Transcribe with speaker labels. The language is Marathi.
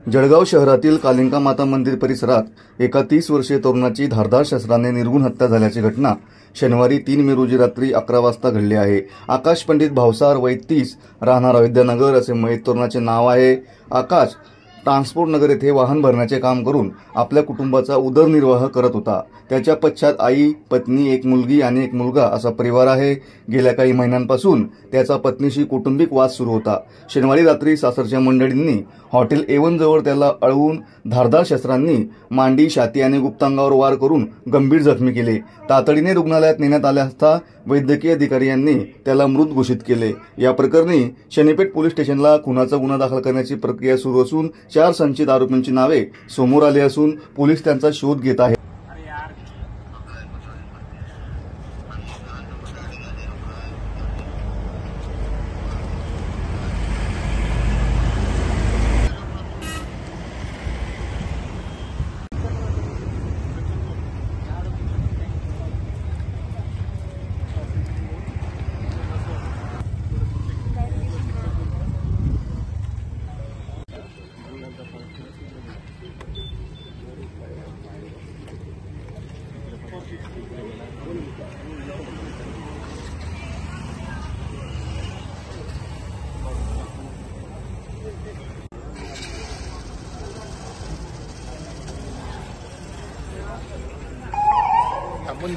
Speaker 1: जळगाव शहरातील कालिका माता मंदिर परिसरात एका 30 वर्षीय तरुणाची धारदार शस्त्राने निर्घृण हत्या झाल्याची घटना शनिवारी 3 मे रोजी रात्री 11 वाजता घडली आहे। आकाश पंडित भावसार वय 30 राहणार अयोध्यानगर असे मयत तरुणाचे नाव आहे। आकाश ट्रान्सपोर्ट नगर येथे वाहन भरण्याचे काम करून आपल्या कुटुंबाचा उदरनिर्वाह करत होता। त्याच्या पश्चात आई, पत्नी, एक मुलगी आणि एक मुलगा असा परिवार आहे। गेल्या काही महिन्यांपासून त्याचा पत्नीशी कौटुंबिक वाद सुरू होता। शनिवारी रात्री सासरच्या मंडळींनी हॉटेल A1 जवळ त्याला अडवून धारदार शस्त्रांनी मांडी, छाती आणि गुप्तांगावर वार करून गंभीर जखमी केले। तातडीने रुग्णालयात नेण्यात आले असता वैद्यकीय अधिकारी यांनी त्याला मृत घोषित केले। या प्रकरणी शनीपेठ पोलीस स्टेशनला खुनाचा गुन्हा दाखल करण्याची प्रक्रिया सुरू असून 4 संचित आरोपींची नावे समोर आली असून पोलीस त्यांचा शोध घेत आहेत।
Speaker 2: आपण